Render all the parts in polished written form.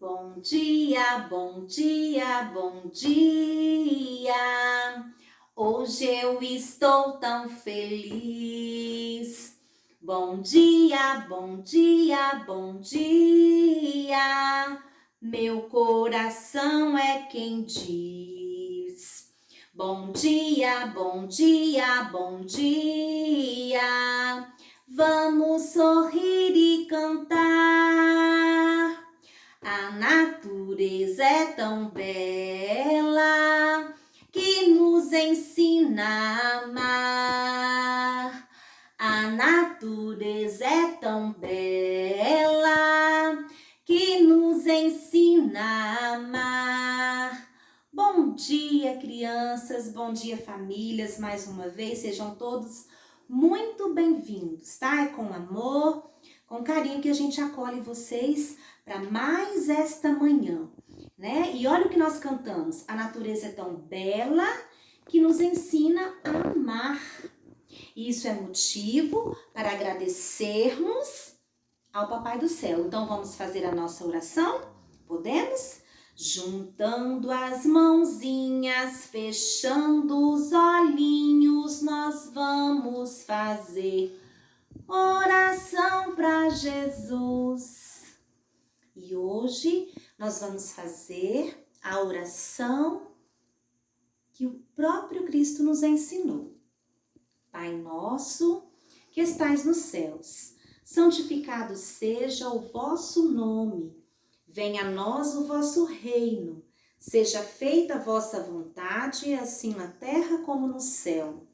Bom dia, bom dia, bom dia. Hoje eu estou tão feliz. Bom dia, bom dia, bom dia. Meu coração é quem diz. Bom dia, bom dia, bom dia. Vamos sorrir e cantar. A natureza é tão bela que nos ensina a amar. A natureza é tão bela que nos ensina a amar. Bom dia, crianças, bom dia, famílias. Mais uma vez, sejam todos muito bem-vindos, tá? É com amor, com carinho que a gente acolhe vocês para mais esta manhã, né? E olha o que nós cantamos. A natureza é tão bela que nos ensina a amar. Isso é motivo para agradecermos ao Papai do Céu. Então vamos fazer a nossa oração? Podemos? Juntando as mãozinhas, fechando os olhinhos, nós vamos fazer oração para Jesus. E hoje nós vamos fazer a oração que o próprio Cristo nos ensinou. Pai nosso, que estais nos céus, santificado seja o vosso nome. Venha a nós o vosso reino. Seja feita a vossa vontade, assim na terra como no céu.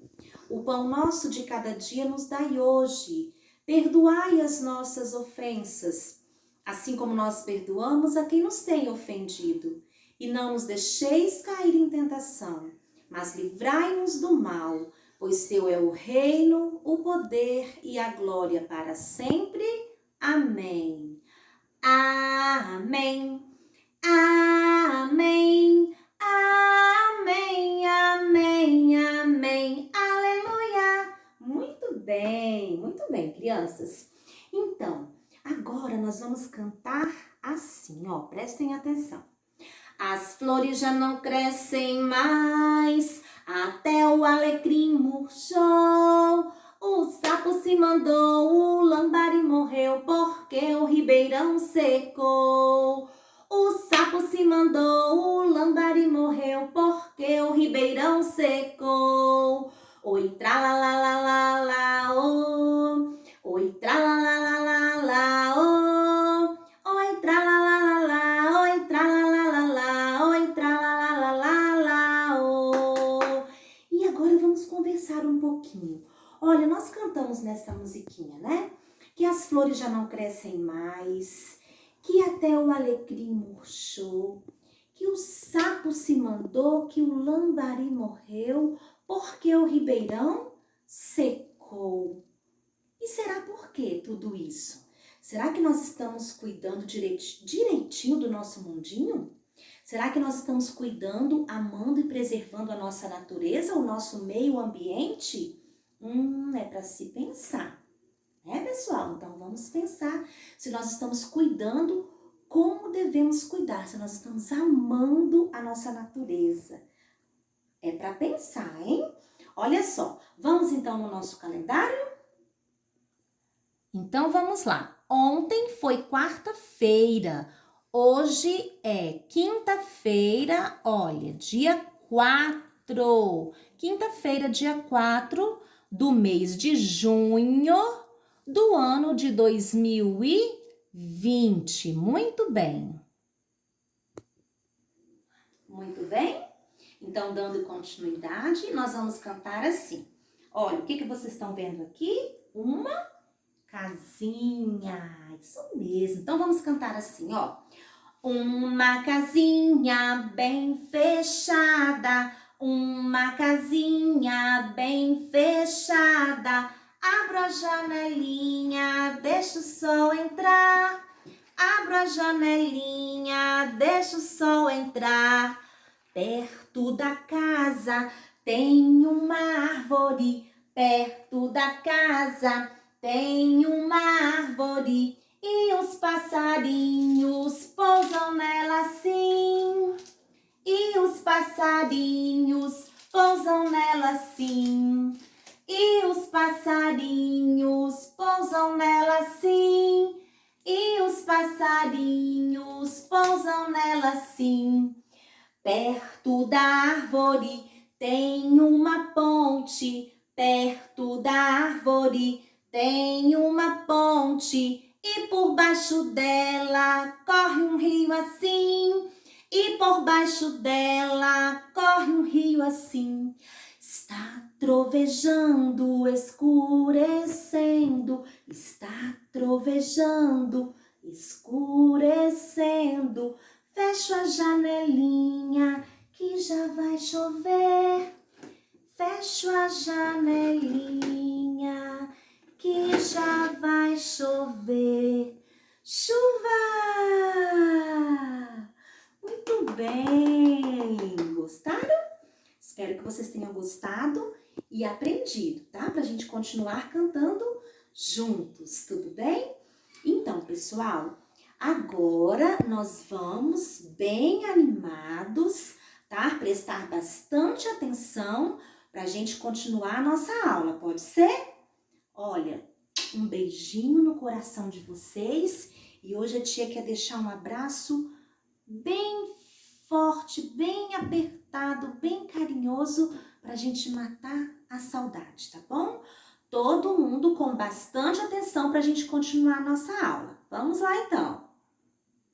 O pão nosso de cada dia nos dai hoje. Perdoai as nossas ofensas, assim como nós perdoamos a quem nos tem ofendido. E não nos deixeis cair em tentação, mas livrai-nos do mal, pois teu é o reino, o poder e a glória para sempre. Amém. Amém. Amém. Amém. Amém. Amém. Aleluia. Muito bem, crianças. Então, agora nós vamos cantar assim, ó, prestem atenção. As flores já não crescem mais, até o alecrim murchou. O sapo se mandou, o lambari morreu, porque o ribeirão secou. O sapo se mandou, o lambari morreu, porque o ribeirão secou. Oi, tralalalala, oh. Oi, tralalalala, oh. Oi, tralalalala, oi, tralalalala, oi, tralalalala, oh. E agora vamos conversar um pouquinho. Olha, nós cantamos nessa musiquinha, né? Que as flores já não crescem mais, que até o alecrim murchou, que o sapo se mandou, que o lambari morreu, porque o ribeirão secou. E será por que tudo isso? Será que nós estamos cuidando direitinho do nosso mundinho? Será que nós estamos cuidando, amando e preservando a nossa natureza, o nosso meio ambiente? É para se pensar, né, pessoal? Então vamos pensar se nós estamos cuidando como devemos cuidar, se nós estamos amando a nossa natureza. É para pensar, hein? Olha só, vamos então no nosso calendário? Então vamos lá. Ontem foi quarta-feira, hoje é quinta-feira, olha, dia 4. Quinta-feira, dia 4 do mês de junho do ano de 2020. Muito bem. Muito bem? Então, dando continuidade, nós vamos cantar assim. Olha, o que vocês estão vendo aqui? Uma casinha. Isso mesmo. Então, vamos cantar assim, ó. Uma casinha bem fechada, uma casinha bem fechada. Abro a janelinha, deixa o sol entrar. Abro a janelinha, deixa o sol entrar. Perto da casa tem uma árvore. Perto da casa tem uma árvore. E os passarinhos pousam passarinhos pousam nela sim. Perto da árvore tem uma ponte, perto da árvore tem uma ponte, e por baixo dela corre um rio assim, e por baixo dela corre um rio assim. Está trovejando, escurecendo, está trovejando, escurecendo. Fecho a janelinha que já vai chover. Fecho a janelinha que já vai chover. Chuva! Muito bem! Gostaram? Espero que vocês tenham gostado e aprendido, tá? Pra gente continuar cantando juntos, tudo bem? Então, pessoal, agora nós vamos bem animados, tá? Prestar bastante atenção pra gente continuar a nossa aula, pode ser? Olha, um beijinho no coração de vocês e hoje a tia quer deixar um abraço bem forte, bem apertado, bem carinhoso pra gente matar a saudade, tá bom? Todo mundo com bastante atenção pra gente continuar a nossa aula. Vamos lá então!